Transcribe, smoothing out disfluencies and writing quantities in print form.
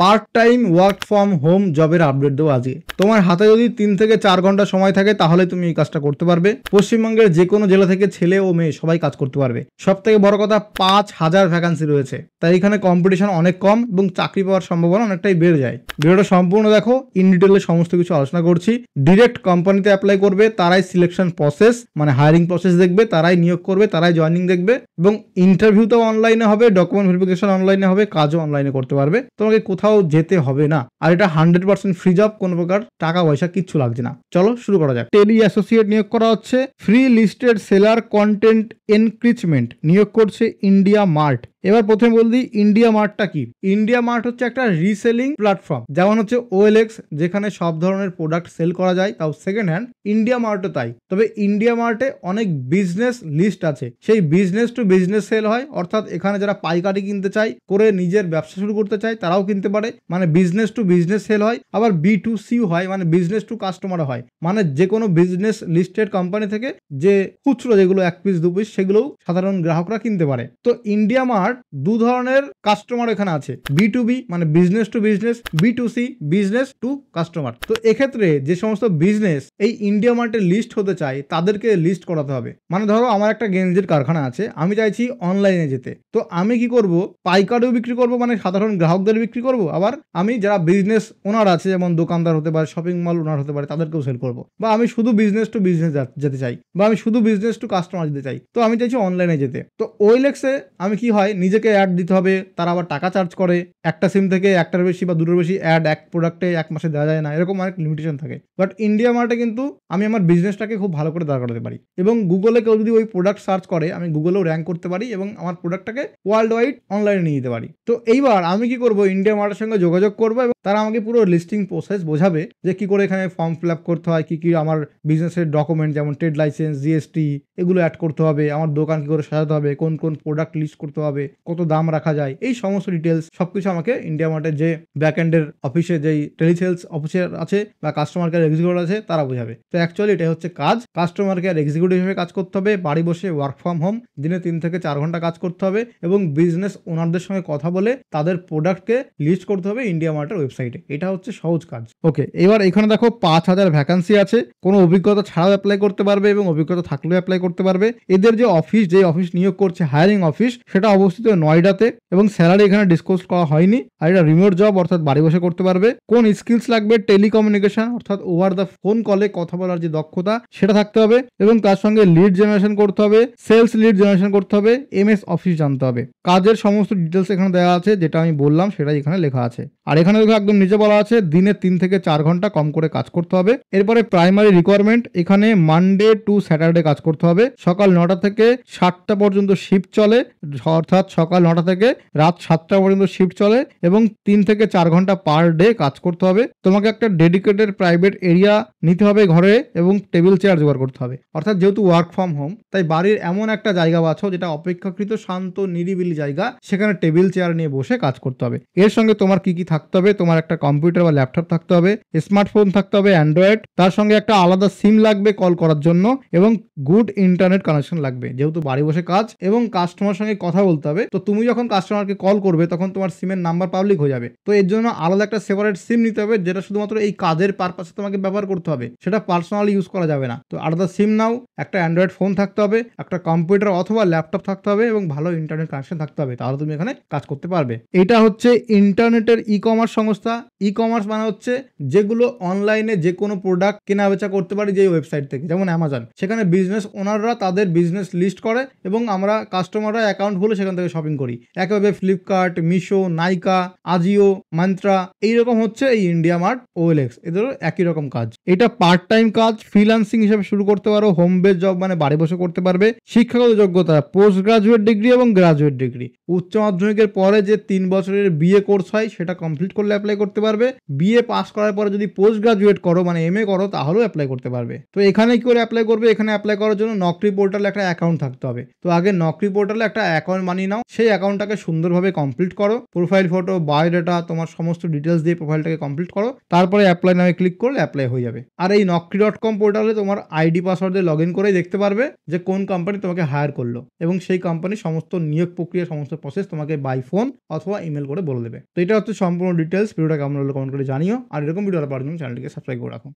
Part time work from home জবের update দেবো আজকে। তোমার হাতে যদি 3 থেকে 4 ঘন্টা সময় থাকে তাহলে তুমি এই কাজটা করতে পারবে। পশ্চিমবঙ্গের যে কোনো জেলা থেকে ছেলে ও মেয়ে সবাই কাজ করতে পারবে। সব থেকে বড় কথা 5000 ভ্যাকান্সি রয়েছে, তাই এখানে কম্পিটিশন অনেক কম এবং চাকরি পাওয়ার সম্ভাবনা অনেকটাই বেড়ে যায়। ভিডিওটা সম্পূর্ণ দেখো, ইন ডিটেলে সমস্ত কিছু আলোচনা করছি। ডিরেক্ট কোম্পানিতে অ্যাপ্লাই করবে, তারাই সিলেকশন প্রসেস মানে হায়ারিং প্রসেস দেখবে, তারাই নিয়োগ করবে, তারাই জয়েনিং দেখবে এবং ইন্টারভিউটাও অনলাইনে হবে, ডকুমেন্ট ভেরিফিকেশন অনলাইনে হবে, কাজও অনলাইনে করতে পারবে। তোমাকে কোথাও যেতে হবে না। আর এটা 100% ফ্রি জব, কোনো প্রকার টাকা পয়সা কিচ্ছু লাগছে না। চলো শুরু করা যাক। টেলি অ্যাসোসিয়েট নিয়োগ করা হচ্ছে, ফ্রি লিস্টেড সেলার কন্টেন্ট এনক্রিচমেন্ট নিয়োগ করছে ইন্ডিয়া মার্ট। এবার প্রথমে বল দিই ইন্ডিয়া মার্টটা কি। ইন্ডিয়া মার্ট হচ্ছে একটা রিসেলিং প্ল্যাটফর্ম, যেমন হচ্ছে OLX যেখানে সব ধরনের প্রোডাক্ট সেল করা যায়, তাও সেকেন্ড হ্যান্ড। ইন্ডিয়া মার্টও তাই, তবে ইন্ডিয়া মার্টে অনেক বিজনেস লিস্ট আছে, সেই বিজনেস টু বিজনেস সেল হয়। অর্থাৎ এখানে যারা পাইকারি কিনতে চায়, করে নিজের ব্যবসা শুরু করতে চায়, তারাও কিনতে পারে, মানে বিজনেস টু বিজনেস সেল হয়। আবার B2C হয়, মানে বিজনেস টু কাস্টমার হয়, মানে যে কোনো বিজনেস লিস্টেড কোম্পানি থেকে যে খুচরো যেগুলো 1 পিস 2 পিস সেগুলোও সাধারণ গ্রাহকরা কিনতে পারে। তো ইন্ডিয়া মার্ট দু ধরনের কাস্টমার এখানে আছে, B2B মানে business to business, B2C business to customer. তো এক্ষেত্রে যে সমস্ত বিজনেস এই ইন্ডিয়া মার্টে লিস্ট হতে চায় তাদেরকে লিস্ট করাতে হবে। মানে ধরো আমার একটা গেঞ্জির কারখানা আছে, আমি চাইছি অনলাইনে যেতে, তো আমি কি করব, পাইকারিও বিক্রি করব মানে সাধারণ গ্রাহকদের বিক্রি করব, আবার আমি যারা বিজনেস ওনার আছে যেমন দোকানদার হতে পারে, শপিং মল ওনার হতে পারে, তাদেরকেও সেল করব। বা আমি শুধু বিজনেস টু বিজনেস যেতে চাই, বা আমি শুধু বিজনেস টু কাস্টমার যেতে চাই, তো আমি চাইছি অনলাইনে যেতে। তো OLX-এ আমি কি হয়, নিজেকে অ্যাড দিতে হবে, তারা আবার টাকা চার্জ করে। একটা সিম থেকে একটার বেশি বা দুটোর বেশি অ্যাড এক প্রোডাক্টে 1 মাসে দেওয়া যায় না, এরকম অনেক লিমিটেশন থাকে। বাট ইন্ডিয়া মার্টে কিন্তু আমি আমার বিজনেসটাকে খুব ভালো করে দাঁড় করাতে পারি, এবং গুগলে কেউ যদি ওই প্রোডাক্ট সার্চ করে আমি গুগলেও র্যাঙ্ক করতে পারি এবং আমার প্রোডাক্টটাকে ওয়ার্ল্ড ওয়াইড অনলাইনে নিয়ে যেতে পারি। তো এইবার আমি কি করব, ইন্ডিয়া মার্টের সঙ্গে যোগাযোগ করবো এবং তারা আমাকে পুরো লিস্টিং প্রসেস বোঝাবে যে কি করে এখানে ফর্ম ফিল আপ করতে হয়, কি কি আমার বিজনেসের ডকুমেন্ট যেমন ট্রেড লাইসেন্স, GST এগুলো অ্যাড করতে হবে, আমার দোকান কি করে সাজাতে হবে, কোন কোন প্রোডাক্ট লিস্ট করতে হবে, কত দাম রাখা যায়, এই সমস্ত ডিটেলস সবকিছু আমাকে ইন্ডিয়া মার্টের যে ব্যাকএন্ডের অফিসে যেই টেলিসেলস অফিসার আছে বা কাস্টমার কেয়ার এক্সিকিউটিভ আছে তারা বোঝাবে। তো অ্যাকচুয়ালি এটা হচ্ছে কাজ, কাস্টমার কেয়ার এক্সিকিউটিভ হিসেবে কাজ করতে হবে, বাড়ি বসে ওয়ার্ক ফ্রম হোম, দিনে 3 থেকে 4 ঘন্টা কাজ করতে হবে এবং বিজনেস ওনারদের সঙ্গে কথা বলে তাদের প্রোডাক্টকে লিস্ট করতে হবে ইন্ডিয়া মার্টের ওয়েবসাইটে। এটা হচ্ছে সহজ কাজ। ওকে, এবার এখানে দেখো 5000 ভ্যাকান্সি আছে, কোনো অভিজ্ঞতা ছাড়াও অ্যাপ্লাই করতে পারবে এবং অভিজ্ঞতা থাকলেও অ্যাপ্লাই করতে পারবে। এদের যে অফিস নিয়োগ করছে হায়ারিং অফিস, সেটা অবস্থিত নয়ডাতে এবং স্যালারি এখানে ডিসক্লোজ করা হয়নি। আর এটা রিমোট জব, অর্থাৎ বাড়ি বসে করতে পারবে। কোন স্কিলস লাগবে, টেলিকমিউনিকেশন অর্থাৎ ওভার দ্য ফোন কলে কথা বলার যে দক্ষতা সেটা থাকতে হবে এবং তার সঙ্গে লিড জেনারেশন করতে হবে, সেলস লিড জেনারেশন করতে হবে, MS অফিস জানতে হবে। কাজের সমস্ত ডিটেলস এখানে দেওয়া আছে, যেটা আমি বললাম সেটাই এখানে লেখা আছে। আর এখানে দেখো একদম নিচে বলা আছে দিনে 3 থেকে 4 ঘন্টা কম করে কাজ করতে হবে। এরপরে প্রাইমারি রিকোয়ারমেন্ট, এখানে মানডে টু স্যাটারডে কাজ করতে হবে। সকাল 9টা থেকে 7টা পর্যন্ত শিফট চলে, অর্থাৎ সকাল 9টা থেকে রাত 7টা পর্যন্ত শিফট চলে এবং 3 থেকে 4 ঘন্টা পার ডে কাজ করতে হবে। তোমাকে একটা ডেডিকেটেড প্রাইভেট এরিয়া নিতে হবে ঘরে এবং টেবিল চেয়ার জোগাড় করতে হবে। অর্থাৎ যেহেতু ওয়ার্ক ফ্রম হোম, তাই বাড়ির এমন একটা জায়গা বাছো যেটা অপেক্ষাকৃত শান্ত নিরিবিলি জায়গা, সেখানে টেবিল চেয়ার নিয়ে বসে কাজ করতে হবে। এর সঙ্গে তোমার কি কি থাকতে হবে, তোমার একটা কম্পিউটার বা ল্যাপটপ থাকতে হবে, স্মার্টফোন থাকতে হবে অ্যান্ড্রয়েড, তার সঙ্গে একটা আলাদা সিম লাগবে কল করার জন্য এবং গুড ইন্টারনেট কানেকশন লাগবে। যেহেতু বাড়ি বসে কাজ এবং কাস্টমার সঙ্গে কথা বলতে হবে, তো তুমি যখন কাস্টমারকে কল করবে তখন তোমার সিমের নাম্বার পাবলিক হয়ে যাবে। তো এর জন্য আলাদা একটা সেপারেট সিম নিতে হবে, যেটা শুধুমাত্র এই কাজের পারপাসে তোমাকে ব্যবহার করতে হবে, সেটা পার্সোনালি ইউজ করা যাবে না। তো আলাদা সিম নাও, একটা অ্যান্ড্রয়েড ফোন থাকতে হবে, একটা কম্পিউটার অথবা ল্যাপটপ থাকতে হবে এবং ভালো ইন্টারনেট কানেকশন থাকতে হবে, তাহলে তুমি এখানে কাজ করতে পারবে। এটা হচ্ছে ইন্টারনেটের ই-কমার্স সংস্থা। ই-কমার্স মানে হচ্ছে যেগুলো অনলাইনে যে কোনো প্রোডাক্ট কেনা বেচা করতে পারি যে ওয়েবসাইট থেকে, যেমন অ্যামাজন। সেখানে বিজনেস ওনাররা তাদের বিজনেস লিস্ট করে এবং আমরা কাস্টমাররা অ্যাকাউন্ট খুলে সেখান থেকে শপিং করি। একইভাবে ফ্লিপকার্ট, মিশো, নাইকা, আজিও, মান্ত্রা, এইরকম হচ্ছে এই ইন্ডিয়া মার্ট, OLX, এদেরও একই রকম কাজ। এটা পার্ট টাইম কাজ, ফ্রিল্যান্সিং হিসেবে শুরু করতে পারো, হোম বেস জব মানে বাড়ি বসে করতে পারবে। শিক্ষাগত যোগ্যতা পোস্ট গ্রাজুয়েট ডিগ্রি এবং গ্রাজুয়েট ডিগ্রি। উচ্চ মাধ্যমিকের পরে যে 3 বছরের BA কোর্স হয় সেটা কমপ্লিট করলে অ্যাপ্লাই অ্যাপ্লাই করতে পারবে। বিএ পাস করার পরে যদি পোস্ট গ্রাজুয়েট করো মানে এমএ করো তাহলেও অ্যাপ্লাই করতে পারবে। তো এখানে কি করে অ্যাপ্লাই করবে? এখানে অ্যাপ্লাই করার জন্য নকরি পোর্টালে একটা অ্যাকাউন্ট থাকতে হবে। তো আগে নকরি পোর্টালে একটা অ্যাকাউন্ট বানিয়ে নাও, সেই অ্যাকাউন্টটাকে সুন্দরভাবে কমপ্লিট করো, প্রোফাইল ফটো, বায়োডাটা, তোমার সমস্ত ডিটেলস দিয়ে প্রোফাইলটাকে কমপ্লিট করো, তারপরে অ্যাপ্লাই নামে ক্লিক করলে অ্যাপ্লাই হয়ে যাবে। আর এই নকরি.com পোর্টালে তোমার আইডি পাসওয়ার্ড দিয়ে লগ ইন করেই দেখতে পারবে যে কোন কোম্পানি তোমাকে হায়ার করলো, এবং সেই কোম্পানির সমস্ত নিয়োগ প্রক্রিয়া, সমস্ত প্রসেস তোমাকে বাই ফোন অথবা ইমেল করে বলে দেবে। তো এটা হচ্ছে সম্পূর্ণ ডিটেলস। ভিডিওটা কেমন হলো কমেন্ট করে জানিও, আর এরকম ভিডিও পাওয়ার জন্য চ্যানেলটিকে সাবস্ক্রাইব করে রাখো।